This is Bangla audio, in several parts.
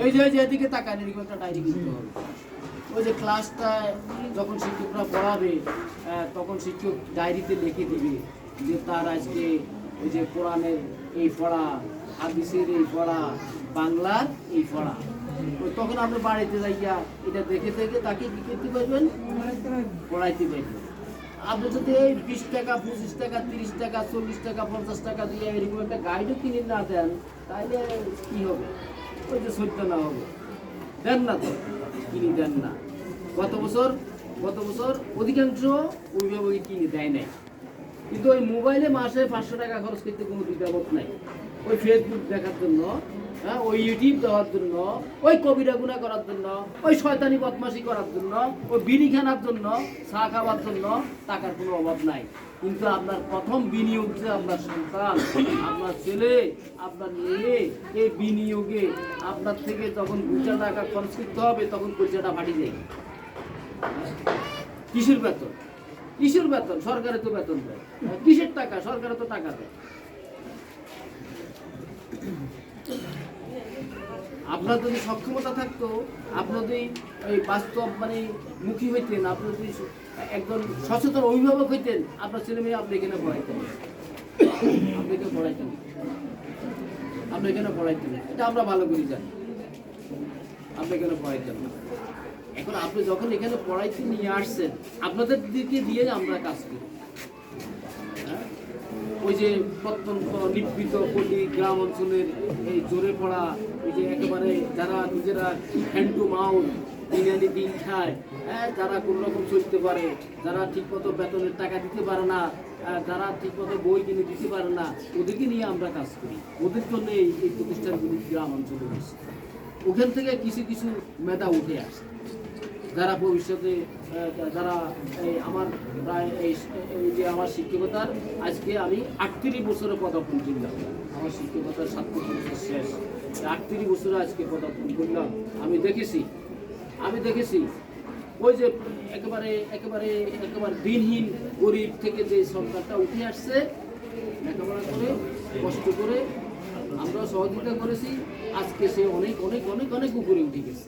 এই যে এদিকে তাকান, এরকম একটা ডায়েরি করতে হবে। ওই যে ক্লাসটা যখন শিক্ষকরা পড়াবে তখন শিক্ষক ডায়েরিতে লিখে দিবে যে তার আজকে ওই যে কোরআনের এই পড়া, হাদিসের এই পড়া, বাংলার এই পড়া। তখন আপনি বাড়িতে যাইয়া এটা দেখে দেখে তাকে কী করতে পারবেন, পড়াইতে পারবেন। আপনি যদি এই 20 টাকা, 25 টাকা, 30 টাকা, 40 টাকা, 50 টাকা দিয়ে এরকম একটা গাইডও কিনে না দেন, তাহলে কী হবে? ওই যে সত্য না হবে, দেন না তো, কিনে দেন না। গত বছর অধিকাংশ অভিভাবক কিনে দেয় নাই, কিন্তু ওই মোবাইলে মাসে 500 টাকা খরচ করতে কোনো দ্বিধাবোধ নাই। ওই ফেসবুক দেখার জন্য, ওই ইউটিউব দেওয়ার জন্য, ওই কবিরা গুনাহ করার জন্য, ওই শয়তানি বদমাশি করার জন্য, ওই বিড়ি খানার জন্য, চা খাওয়ার জন্য টাকার কোনো অভাব নাই। কিন্তু আপনার প্রথম বিনিয়োগ যে আপনার সন্তান, আপনার ছেলে, আপনার মেয়ে, এই বিনিয়োগে আপনার থেকে যখন 2 টাকা খরচ করতে হবে তখন পয়সাটা ফাটি যায়। কিসের বেতন? কিসের বেতন? সরকারে তো বেতন দেয়। কিসের টাকা? সরকারে তো টাকা দেয়। আপনার যদি সক্ষমতা থাকতো, আপনার যদি এই বাস্তব মানে মুখী হইতেন, আপনার যদি একজন সচেতন অভিভাবক হইতেন, আপনার ছেলে মেয়ে আপনি এখানে পড়াইতেন, আপনি এখানে পড়াইতেন। এটা আমরা ভালো করে জানি, আপনি এখানে পড়াইতেন না। এখন আপনি যখন এখানে পড়াইতে নিয়ে আসছেন, আপনাদের দিকে দিয়ে আমরা কাজ করি। ওই যে প্রত্যন্ত নিপীড়িত পল্লী গ্রাম অঞ্চলের এই জোরে পড়া, ওই যে একেবারে যারা নিজেরা হ্যান্ড টু মাউথ দিনানি দিন খায়, যারা কোনো রকম চলতে পারে, যারা ঠিকমতো বেতনের টাকা দিতে পারে না, যারা ঠিকমতো বই কিনে দিতে পারে না, ওদেরকে নিয়ে আমরা কাজ করি। ওদের জন্য এই প্রতিষ্ঠানগুলি গ্রাম অঞ্চলে রয়েছে। ওখান থেকে কিছু কিছু মেধা উঠে আসে, যারা ভবিষ্যতে যারা আমার প্রায় এই যে আমার শিক্ষকতার আজকে আমি 38 বছরে পদার্পণ করলাম। আমার শিক্ষকতার 70 বছর শেষ, 38 বছরে আজকে পদার্পণ করলাম। আমি দেখেছি ওই যে একেবারে দিনহীন গরিব থেকে যে সরকারটা উঠে আসছে, লেখাপড়া করে কষ্ট করে আমরা সহযোগিতা করেছি, আজকে সে অনেক অনেক অনেক অনেক উপরে উঠে গেছে,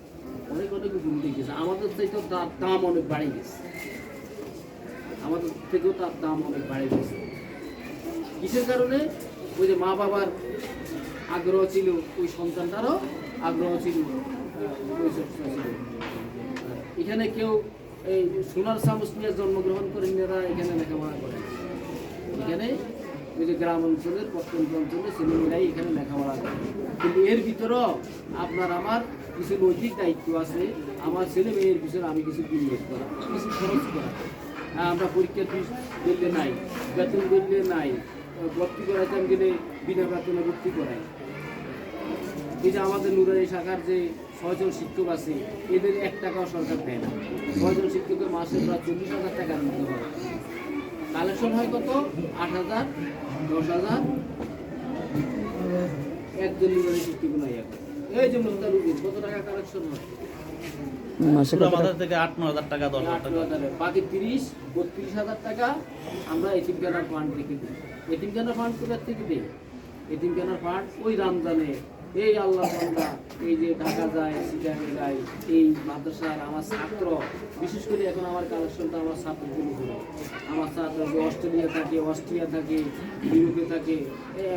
অনেক উপরে গেছে। আমাদের থেকেও তার দাম অনেক বাড়ে গেছে, কিসের কারণে? ওই যে মা বাবার আগ্রহ ছিল, ওই সন্তানটারও আগ্রহ ছিল। এখানে কেউ এই সোনার চামচ নিয়ে জন্মগ্রহণ করে মেয়েরা এখানে লেখাপড়া করে। এখানে ওই যে গ্রাম অঞ্চলের প্রত্যন্ত অঞ্চলে ছেলেমেয়েরাই এখানে লেখাপড়া করে। কিন্তু এর ভিতরেও আপনার আমার কিছু নৈতিক দায়িত্ব আছে। আমার ছেলে মেয়ের পিছনে আমি কিছু বিনিয়োগ করা, কিছু খরচ করা। আমরা পরীক্ষার ফিস দিলে নাই, বেতন দিলে নাই, ভর্তি করাইতাম গেলে বিনা বেতনে ভর্তি করাই। এই যে আমাদের নুরানি শাখার যে 6 জন শিক্ষক আছে, এদের 1 টাকাও সরকার দেয় না। 6 জন শিক্ষকের মাসে প্রায় 40,000 টাকা দিতে হয়। কালেকশন হয় কত? 8,000, 10,000। একজন নুরানি শিক্ষক নাই এখন। এই যে মুস্তারুদ্দিন, কত টাকা কালেকশন হয়? আমাদের থেকে 8-9,000 টাকা, 10,000 টাকা। বাকি 30-32,000 টাকা আমরা এতিমখানার ফান্ড থেকে দিই। এতিমখানার ফান্ড কোথার থেকে দিই? এতিমখানার ফান্ড ওই রমজানে এই আল্লাহ বান্দা এই যে ঢাকা যায়, সিটাঙে যায়, এই মাদ্রাসার আমার ছাত্র, বিশেষ করে এখন আমার কালেকশনটা আমার ছাত্রগুলো হলো। আমার ছাত্র অস্ট্রেলিয়া থাকে, ইউরোপে থাকে,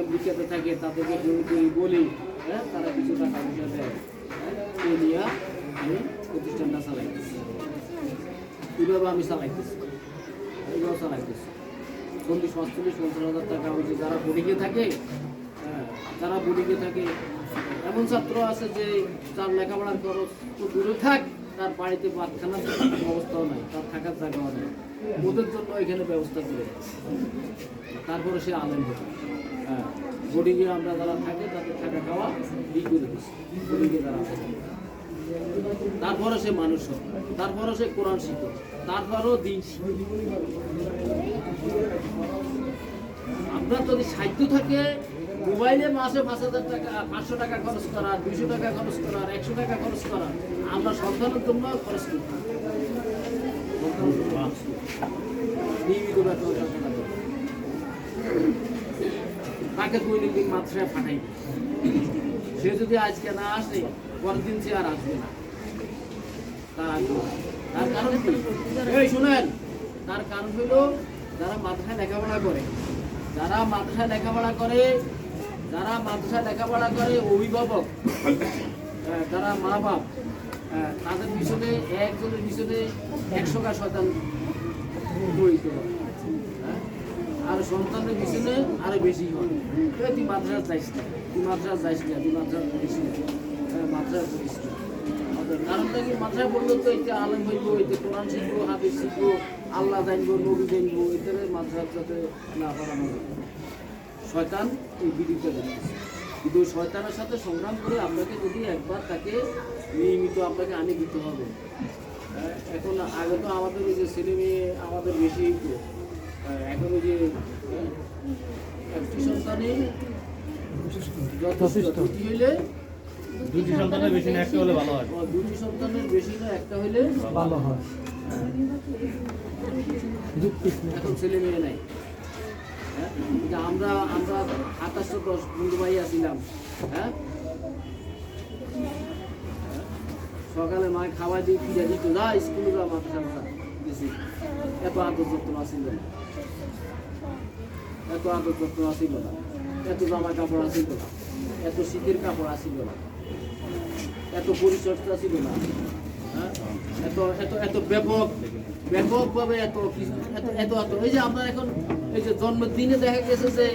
আমেরিকাতে থাকে, তাদেরকে বলি, তারা কিছু টাকা পয়সা দেয়। এই নিয়ে আমি প্রতিষ্ঠানটা চালাইতেছি, এইভাবে আমি চালাইতেছি। 40-45-50,000 টাকা ওই যে যারা বোর্ডিংয়ে থাকে, এমন ছাত্র আছে যে তার লেখাপড়ার খরচ তো দূরে থাক, তার বাড়িতে বাচ্চানার অবস্থাও নাই, তার থাকার জায়গাও নেই। ওদের জন্য এখানে ব্যবস্থা করে, তারপরে সে আলেম হবে। বোর্ডিংয়ে আমরা যারা থাকে তাদের থাকা খাওয়া ই করে দিচ্ছি, বোর্ডিংয়ে যারা থাকে। তারপরে সে মানুষ হবে, তারপরে সে কোরআন শিখবে, তারপরেও দিন শিখবে। আপনার যদি সাধ্য থাকে মোবাইলে মাসে 5,000 টাকা, 500 টাকা খরচ করা, 200 টাকা খরচ করা, 100 টাকা খরচ করা, আমরা সন্তানের জন্য খরচ করি। নিয়মিত বেতন তাকে দৈনন্দিন মাত্রায় পাঠাই, সে যদি আজকে না আসে পরের দিন সে আর আসবে না, তার আসবে না। তার কারণ কি? এই শুনেন, তার কারণ হলো যারা মাদ্রাসায় লেখাপড়া করে, যারা মাদ্রাসায় লেখাপড়া করে, যারা মাদ্রাসায় লেখাপড়া করে, অভিভাবক, যারা মা বাপ, তাদের পিছনে একজনের পিছনে 100টা শয়তান জড়িত হয়। আর সন্তানের পিছনে আরো বেশি হয়। তুই মাদ্রাসা যাইস না, তুই মাদ্রাসা যাইস না, তুই মাদ্রাসা করিস না, মাদ্রাসা করিস না। কারণটা কি? মাদ্রাসা পড়লে তো এতে আলেম হইব, এতে কোরআন শিখবো, হাদিস শিখবো, আল্লাহ জানবো, নবী জানবো, এতে মাদ্রাসা যাতে না পড়ানো হয়। শয়তান এই বিরুদ্ধে যাচ্ছে, কিন্তু ওই শয়তানের সাথে সংগ্রাম করে আপনাকে যদি একবার তাকে নিয়মিত আপনাকে আনে দিতে হবে। এখন আগে তো আমাদের ওই যে ছেলে মেয়ে আমাদের বেশি হইতো, এখন ওই যে একটি সন্তানে যথেষ্ট, দুটি হইলে দুটি সন্তানের বেশি না একটা হলে ভালো হয়। দুটি সন্তানের বেশি না একটা হইলে ভালো হয়। এখন ছেলে মেয়ে নাই। কিন্তু আমরা 2810 বন্ধু ভাই আসছিলাম। হ্যাঁ, সকালে মায় খাওয়া দিয়ে পিজা দিত, যা স্কুলে যা, মাদ্রাসা দিছি। এত আদর যত্ন আসিল না, এত আদর যত্ন আসিল না, এত জামা কাপড় আসিল না, এত শীতের কাপড় আসিল না, এত পরিচর্যা ছিল না। হ্যাঁ, এত এত এত ব্যাপকভাবে এত এত এত এত এই যে আমরা এখন এই যে জন্মদিনে দেখা গেছে যে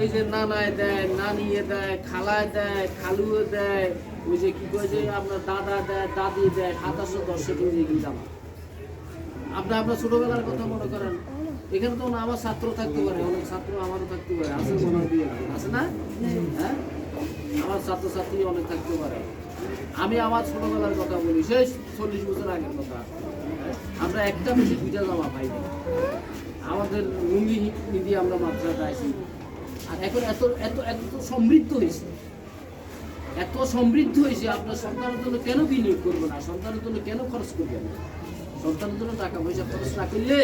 এই যে নানায় দেয়, নানিয়ে দেয়, খালায় দেয়, খালুয়ে দেয়, ওই যে কি কয় যে আপনার দাদা দেয়, দাদি দেয়, 2710 কেজি জামা। আপনার ছোটবেলার কথা মনে করেন, এখানে তো আমার ছাত্র থাকতে পারে, অনেক ছাত্র আমারও থাকতে পারে, আছে মনে হয়, আছে না? হ্যাঁ, আমার ছাত্রছাত্রী অনেক থাকতে পারে। আমি আমার ছোটবেলার কথা বলি, সেই 40 বছর আগের কথা। আমরা একটা বেশি 2টা জামা পাইনি, আমাদের লুঙ্গি নিদি আমরা মাদ্রাসায় আসি। আর এখন এত এত এত সমৃদ্ধ হয়েছে, এত সমৃদ্ধ হয়েছে, আপনার সন্তানের জন্য কেন বিনিয়োগ করবো না? সন্তানের জন্য কেন খরচ করবেন? সন্তানের জন্য টাকা পয়সা খরচ না করলে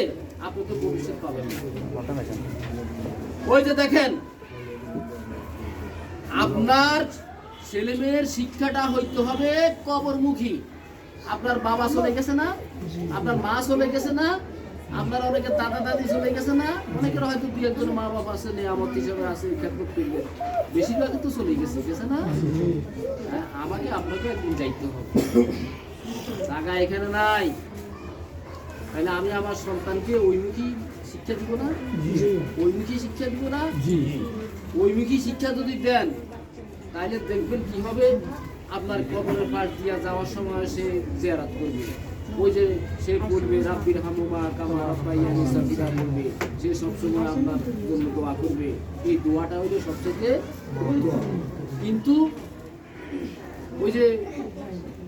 আপনি তো ভবিষ্যৎ পাবেন না। ওই যে দেখেন, আপনার ছেলে মেয়ের শিক্ষাটা হইতে হবে কবরমুখী। আপনার বাবা চলে গেছে না, আপনার মা চলে গেছে না, আপনার অনেকের দাদা দাদি চলে গেছে না, অনেকের হয়তো 2-1 মা বাবা আছে, নিয়ামত হিসাবে আছে, খেদমত করবে, বেশিরভাগই তো চলে গেছে না? আমাকে আপনাকে একদিন যাইতে হবে, জায়গা এখানে নাই। তাহলে আমি আমার সন্তানকে ওইমুখী শিক্ষা দিব না? ওইমুখী শিক্ষা দিব না? ওইমুখী শিক্ষা যদি দেন, তাহলে দেখবেন কি হবে, আপনার কবরের পাশ দিয়া যাওয়ার সময় সে জিয়ারত করবে, ওই যে সে বলবে রাব্বির হামুমা কামা রাব্বায়ানি সাগীরা বলবে, সে সবসময় আপনার জন্য দোয়া করবে। এই দোয়াটা হলো সবচেয়ে দোয়া। কিন্তু ওই যে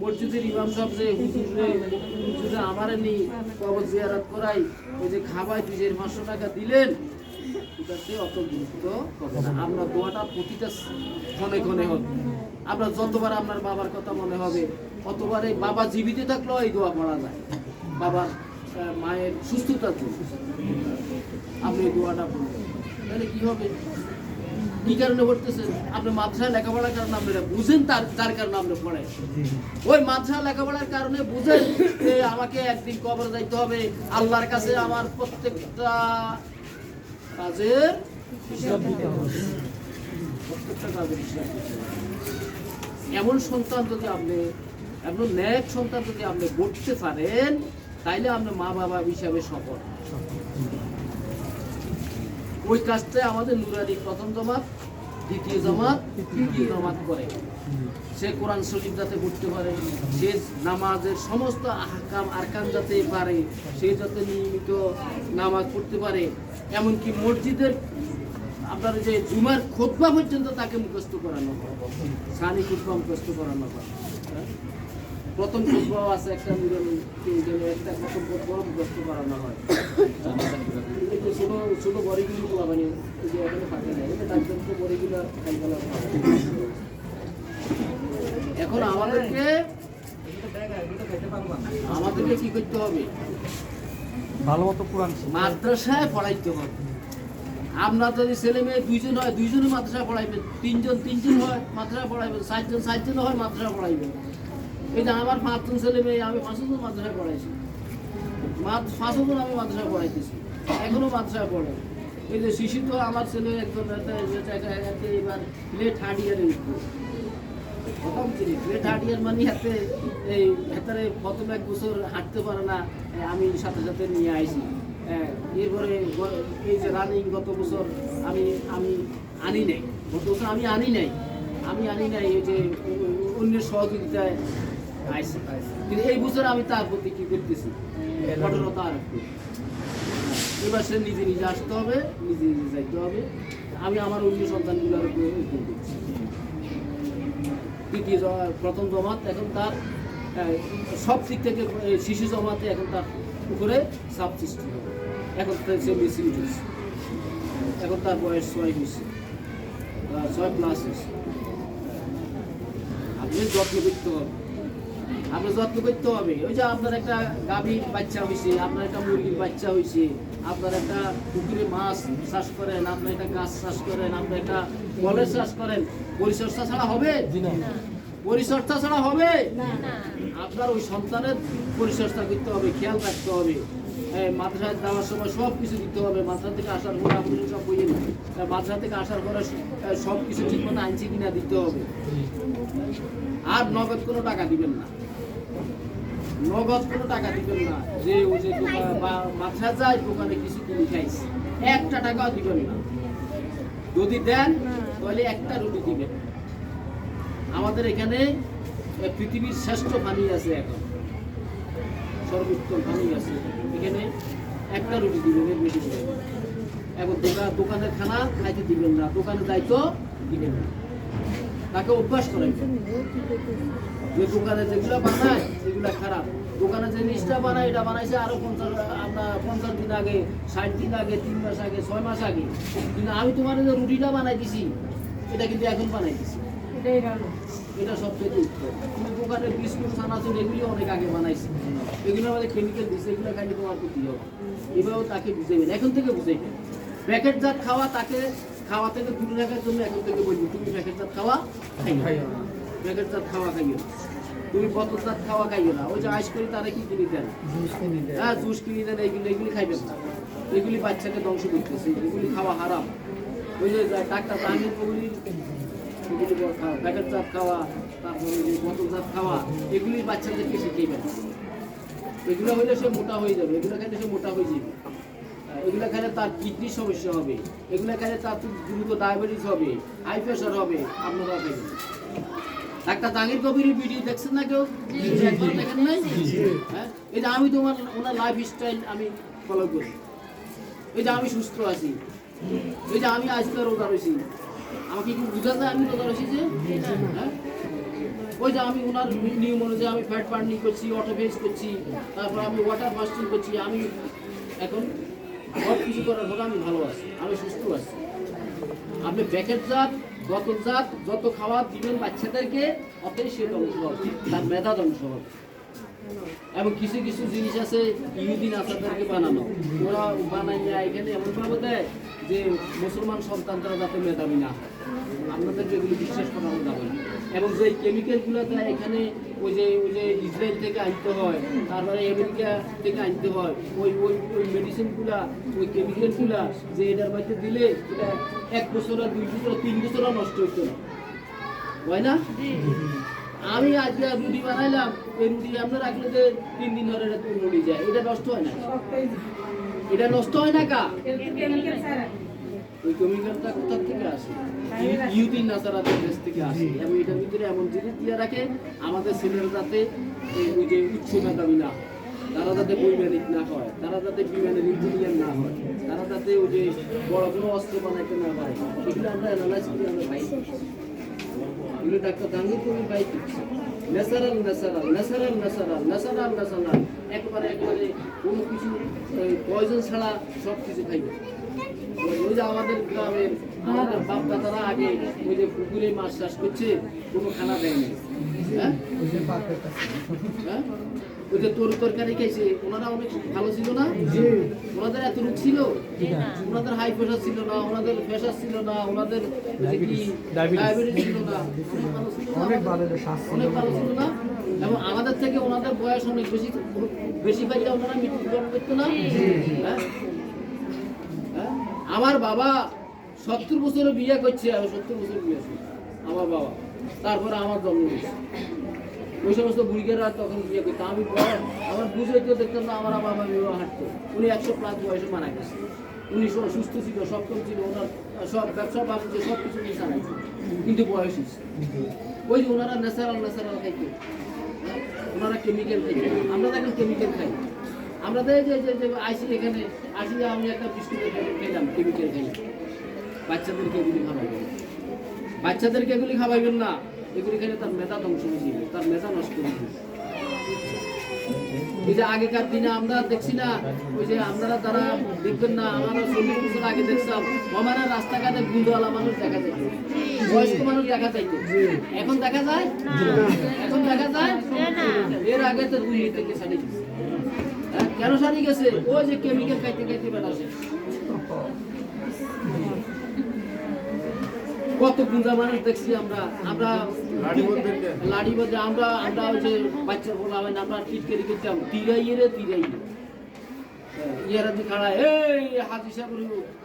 মসজিদের ইমাম সাহেব যে হুজুরে আমারে নি কবর জিয়ারত করাই, ওই যে খাবাই 2500 টাকা দিলেন, এটাতে অত গুরুত্ব হবে না। আপনার দোয়াটা প্রতিটা ক্ষণে ক্ষণে হবে। আপনার যতবার আপনার বাবার কথা মনে হবে, অতবার এই বাবা জীবিত থাকলেও এই দোয়া পড়া যায়। বাবার মায়ের সুস্থতার জন্য আপনি এই দোয়াটা পড়বেন, তাহলে কি হবে? কি কারণে পড়তেছেন? আপনি মাদ্রাসায় লেখাপড়ার কারণে আপনারা বুঝেন, তার কারণে আপনি পড়েন। ওই মাদ্রাসা লেখাপড়ার কারণে বুঝেন যে আমাকে একদিন কবর যাইতে হবে, আল্লাহর কাছে আমার প্রত্যেকটা কাজের হিসাব দিতে হবে, প্রত্যেকটা কাজের হিসাব দিতে হবে। এমন সন্তান যদি আপনি, এমন নেক সন্তান যদি আপনি গড়তে পারেন, তাইলে আপনি মা বাবা হিসাবে সফল। ওই কাজটা আমাদের নুরানি প্রথম জামাত, দ্বিতীয় জামাত, তৃতীয় জামাত করে। সে কোরআন শরীফ যাতে পড়তে পারে, সে নামাজের সমস্ত আহকাম আরকান যাতে পারে, সে যাতে নিয়মিত নামাজ পড়তে পারে, এমনকি মসজিদের আপনার যে জুমার খুতবা পর্যন্ত তাকে মুখস্থ করানো হয়, সানি খুতবা মুখস্থ করানো হয়। প্রথম খুতবাও আছে একটা, একটা প্রথম খুতবাও মুখস্থ করানো হয়। ছোট ছোট বড়িগুলো মানে এখানে ফাঁকে নেই, ডাক্তার তো বড়িগুলো খাই ফেলা। এখন আমাদেরকে কি করতে হবে? ভালো মতো কোরআন মাদ্রাসায় পড়াইতে হবে। আমরা যদি ছেলে মেয়ে দুইজন হয় দুইজনে মাদ্রাসা পড়াইবেন, তিনজন হয় মাদ্রাসা পড়াইবেন, চারজন হয় মাদ্রাসা পড়াইবেন। এই যে আমার 5 জন ছেলে মেয়ে, আমি 5 জন মাদ্রাসা পড়াইছি, 5 জন আমি মাদ্রাসা পড়াইতেছি, এখনো মাদ্রাসা পড়ে। এই যে শিশু তো আমার ছেলে একজন এবার প্লে থার্ড ইয়ারে উঠবো, প্রথম চিনি প্লে থার্ড ইয়ার মানে হাতে এই হাতারে প্রথম 1 বছর হাঁটতে পারে না, আমি সাথে সাথে নিয়ে আইছি। এরপরে এই যে রানিং গত বছর আমি আনি নাই, গত বছর আমি আনি নাই এই যে অন্যের সহযোগিতায় আইসি। কিন্তু এই বছর আমি তার প্রতি কি করতেছি, কঠোরতা আর একটু। এবার সে নিজে নিজে আসতে হবে, নিজে নিজে যাইতে হবে। আমি আমার অন্য সন্তানগুলোর উপরে দিচ্ছি। প্রথম জমাত এখন তার সব দিক থেকে শিশু জমাতে এখন তার উপরে চাপ সৃষ্টি হবে। এখন সে বেশি উঠেছে, এখন তার বয়স 6 হয়েছে, 6+ হয়েছে। আপনি যত্ন করতে হবে, ওই যে আপনার একটা গাভীর বাচ্চা হয়েছে, আপনার একটা মুরগির বাচ্চা হয়েছে, আপনার একটা পুকুরে মাছ চাষ করেন, আপনার একটা গাছ চাষ করেন, আপনার একটা ফলের চাষ করেন, পরিচর্যা ছাড়া হবে? পরিচর্যা ছাড়া হবে? আপনার ওই সন্তানের পরিচর্যা করতে হবে, খেয়াল রাখতে হবে। মাদ্রাসায় যাওয়ার সময় সব কিছু দিতে হবে। মাদ্রাসা থেকে আসার পরে আপনি সব বইয়ে মাদ্রাসা থেকে আসার পরে সব কিছু ঠিক মতো আনছি কিনা দিতে হবে। আর নগদ কোনো টাকা দিবেন না, যে ওই যে মাদ্রাসা যায় দোকানে কিছু কিনে খাইছে, 1 টাকাও দিবেন না। যদি দেন তাহলে একটা রুটি দিবেন। আমাদের এখানে পৃথিবীর শ্রেষ্ঠ পানি আছে, এখন সর্বোত্তম পানি আছে, এখানে একটা রুটি দিবেন, এর বেশি দিবেন। এখন দোকানের খানা খাইতে দিবেন না, দোকানে যাইতো দিবেন না, তাকে অভ্যাস করাইবেন। যে দোকানে যেগুলো বানায় সেগুলো খারাপ, দোকানে যে জিনিসটা বানায় এটা বানাইছে আরো 50 দিন আগে, 60 দিন আগে, 3 মাস আগে, 6 মাস আগে। কিন্তু আমি তোমার যে রুটিটা বানাই দিছি এটা কিন্তু এখন বানাই দিছি, এটা সবচেয়ে উত্তম। তুমি দোকানের বিস্কুট ছানাচুর এগুলি অনেক আগে বানাইছি, এগুলো আমাদের কেমিক্যাল দিচ্ছে, এগুলো খাইলে তোমার ক্ষতি হবে। এভাবেও তাকে বুঝাইবেন, এখন থেকে বুঝাইবেন। প্যাকেটজাত খাওয়া তাকে খাওয়া থেকে দূরে রাখার জন্য এখন থেকে বলবো, তুমি প্যাকেটজাত খাওয়া খাইও না, প্যাকেটজাত খাওয়া খাইও না, তুমি বোতলজাত খাওয়া খাইও না। ওই যে আইস করি তারা কি কিনে দেন, হ্যাঁ জুস কিনে দেন, এগুলি খাইবেন না, এগুলি বাচ্চাকে ধ্বংস করতেছে, এগুলি খাওয়া হারাম। ওই যে ডাক্তার তাহমিদ ওগুলি প্যাকেটজাত খাওয়া, তারপরে ওই যে বোতলজাত খাওয়া, এগুলি বাচ্চাদেরকে শিখিয়েবেন। এগুলো হইলে সে মোটা হয়ে যাবে, এগুলো খাইলে সে মোটা হয়ে যাবে, এগুলো খেলে তার কিডনির সমস্যা হবে, এগুলো খেলে তার দ্রুত ডায়াবেটিস হবে, হাই প্রেশার হবে। আপনারা দেখেন ডাক্তার জাহাঙ্গীর কবিরের ভিডিও দেখছেন না কেউ? একবার দেখেন নাই? হ্যাঁ, এই যে আমি ওনার লাইফ স্টাইল আমি ফলো করি, এই যে আমি সুস্থ আছি, এই যে আমি আজকে রোজা রয়েছি, আমাকে কি বুঝা যায় আমি রোজা রয়েছি যে? হ্যাঁ, ওই যে আমি ওনার নিয়ম অনুযায়ী আমি ফ্যাট বার্নিং করছি, অটোফেজ করছি, তারপর আমি ওয়াটার ফাস্টিং করছি। আমি এখন সব কিছু করার পরে আমি ভালো আছি, আমি সুস্থ আছি। আপনি প্যাকেটজাত বোতলজাত যত খাওয়া দিবেন বাচ্চাদেরকে, অতই সে ধ্বংস হবে, তার মেধা ধ্বংস হবে। এবং কিছু কিছু জিনিস আছে ইহুদি নাসারদেরকে বানানো, ওরা বানাইয়া এখানে এমনভাবে দেয় যে মুসলমান সন্তানরা যাতে মেধাবী না হয়। আপনাদেরকে এগুলি বিশ্বাস করানো যাবে না। এবং যে কেমিক্যালগুলো দেয় এখানে, ওই যে ইসরায়েল থেকে আনতে হয়, তারপরে আমেরিকা থেকে আনতে হয়, ওই মেডিসিনগুলা, ওই কেমিক্যালগুলা যে এটার মধ্যে দিলে এটা 1 বছর, 2 বছর, 3 বছরও নষ্ট হইতো না, হয় না? আমি আজকে রুটি বানাইলাম, এই রুটি আমরা রাখলে যে 3 দিন ধরে এটা রুটি যায়, এটা নষ্ট হয় না, এটা নষ্ট হয় না। কা ওই কেমিক্যালটা কোথা থেকে আসে? ইহুদি নাসারাদের দেশ থেকে আসে। এবং এটার ভিতরে এমন জিনিস দিয়ে রাখে আমাদের ছেলেরা যাতে ওই যে উচ্চ মেধাবী না, তারা যাতে বৈজ্ঞানিক না হয়, তারা যাতে বিমানের ইঞ্জিনিয়ার না হয়, তারা যাতে ওই যে বড় কোনো অস্ত্র বানাইতে না পারে। এগুলো আমরা অ্যানালাইজ করি, আমরা পাই। এগুলো ডাক্তার জাহাঙ্গীর কবির পাই দিচ্ছে। ন্যাচারাল একবারে কোনো কিছু পয়জন ছাড়া সব কিছু খাইবে। ওই যে আমাদের গ্রামের বাপ দাদারা আগে ওই যে পুকুরে মাছ চাষ করছে, কোনো খানা দেয়নি। হ্যাঁ হ্যাঁ ওই যে তরকারি খাইছে ওনারা অনেক ভালো ছিল না, ওনাদের এত রোগ ছিল, ওনাদের হাই প্রেশার ছিল না, ওনাদের প্রেশার ছিল না, ওনাদের ওই যে কি ডায়াবেটিস ছিল না, অনেক ভালো ছিল না। এবং আমাদের থেকে ওনাদের বয়স অনেক বেশি বেশি পাইলে ওনারা মৃত্যুবরণ করতো না। হ্যাঁ হ্যাঁ আমার বাবা 70 বছরে বিয়ে করছে, 70 বছর বিয়ে আছে আমার বাবা, তারপরে আমার জন্ম হয়েছে। ওই সমস্ত বুড়িকেরা তখন বিয়ে করতো, আমি বড় আমার বুঝে কেউ দেখতাম না, আমার বাবা বিবাহ হাঁটতো। উনি 100+ বয়সে মারা গেছে, উনি সুস্থ ছিল, সক্ষম ছিল, ওনার সব ব্যবসা বাণিজ্য সব কিছু উনি চালাইছে, কিন্তু বয়স হয়েছে। ওই যে ওনারা ন্যাচারাল খাইতো, ওনারা কেমিক্যাল খাইতো, আমরা দেখেন কেমিক্যাল খাই। আমরা যে আইসি এখানে আসি, আমি একটা বিস্কুটের প্যাকেট খেলাম, কেমিক্যাল খাই। বাচ্চাদেরকে এগুলি খাওয়াইবেন, বাচ্চাদেরকে এগুলি খাওয়াইবেন না, এগুলি খেলে তার মেধা ধ্বংস হয়ে যাবে, তার মেধা নষ্ট হয়ে যাবে। এই যে আগেকার দিনে আমরা দেখছি না, ওই যে আপনারা তারা দেখবেন না, আমরা 40 বছর আগে দেখতাম আমার রাস্তাঘাটে গুঁড়োওয়ালা মানুষ দেখা যায়, বয়স্ক মানুষ দেখা যাইতো, এখন দেখা যায়, এখন দেখা যায়। এর আগে তো 2 থেকে সারি গেছে। কেন সারি গেছে? ওই যে কেমিক্যাল খাইতে খাইতে বেড়াচ্ছে। কত গুঁজা মানুষ দেখছি আমরা লাড়ি বলতে আমরা ওই যে বাচ্চা বলা হয় না, আমরা টিটকারি করতাম, তিরাই ইয়ারা দি খাড়া, এই হাজি সাহেব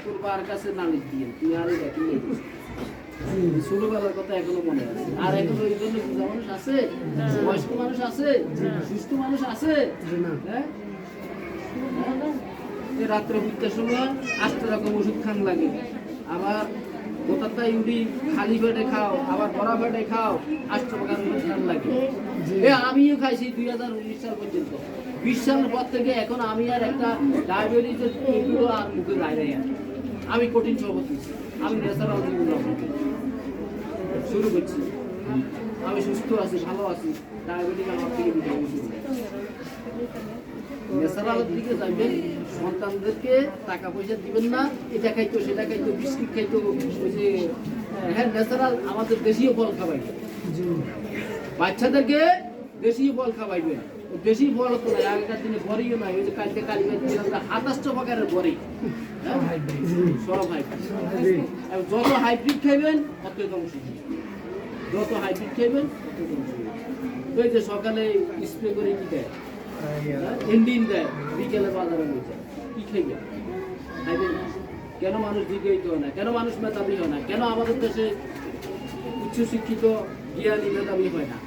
তোর কাছে নালিশ দিয়ে তুই আরে দেখি ছোটবেলার কথা এখনো মনে আছে। আর এখন ওই জন্য গুঁজা মানুষ আছে, বয়স্ক মানুষ আছে, সুস্থ মানুষ আছে। হ্যাঁ রাত্রে 2টার সময় 8 রকম ওষুধ খান লাগে, আবার গোটাটা ইউরি খালি পেটে খাও, আবার ভরা পেটে খাও, 8 প্রকার ওষুধ খান লাগে। আমিও খাইছি 2019 সাল পর্যন্ত। 20 সালের পর থেকে এখন আমি আর একটা ডায়াবেটিসের এগুলো আর মুখে বাইরে আমি কঠিন শপথ নিচ্ছি, আমি ন্যাচারাল জীবন শুরু করছি। আমি সুস্থ আছি, ভালো আছি, ডায়াবেটিস আমার থেকে দিতে হবে। ন্যাচারালের দিকে যাবেন, সন্তানদেরকে টাকা পয়সা দিবেন না, এটা খাইতো সেটা খাইতো, বিস্কিট খাইতো, ওই যে হ্যাঁ ন্যাচারাল আমাদের দেশীয় ফল খাওয়াইবেন, বাচ্চাদেরকে দেশীয় ফল খাওয়াইবেন। দেশি ফল তো নাই, আগেকার দিনে বড়িও নাই, ওই যে কালকে কালিমা 28 প্রকারের বড়ি, সব হাইব্রিড। যত হাইব্রিড খাইবেন তত ধ্বংস, যত হাইব্রিড খাইবেন তত ধ্বংস। ওই যে সকালে স্প্রে করে কি দেয়, ইঞ্জিন দেয়, বিকেলে বাজারে নিয়ে যায়, কি খাইবে? খাইবেন? কেন মানুষ বিজয়িত হয় না? কেন মানুষ মেধাবী হয় না? কেন আমাদের দেশে উচ্চশিক্ষিত জ্ঞানী মেধাবী হয় না?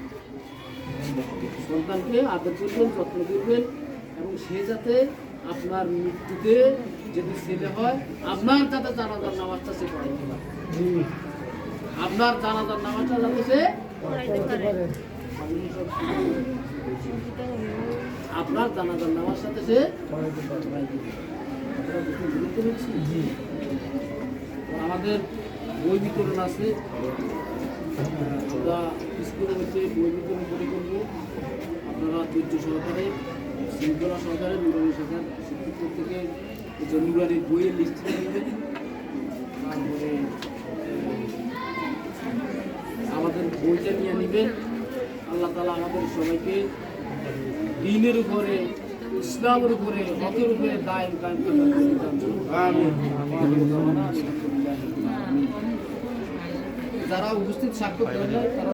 সন্তানকে আদর করবেন, যত্ন করবেন, এবং সে যাতে আপনার মৃত্যুতে যদি ছেলে হয়, আপনার যাতে জানাজার নামাজটা সে পড়াইতে পারে, আপনার জানাজার নামাজটা যাতে সে পড়াইতে পারে, আপনার জানাজার নামার সাথে সে আমাদের বই বিতরণ আছে, আমরা স্কুলের মধ্যে বই বিতরণ করে করবো। আপনারা ধৈর্য সহকারে, শৃঙ্খলা সহকারে নুরানি শাখার শিক্ষক থেকে যে নুরানির বইয়ের লিস্টটা নেবেন, তারপরে আমাদের বইটা নিয়ে নেবেন। আল্লাহ তাআলা আমাদের সবাইকে দ্বীনের উপরে, ইসলামের উপরে, হকের উপরে দায়েম কায়েম করার তৌফিক দান করুন। যারা উপস্থিত সাক্ষ্য করেন তারা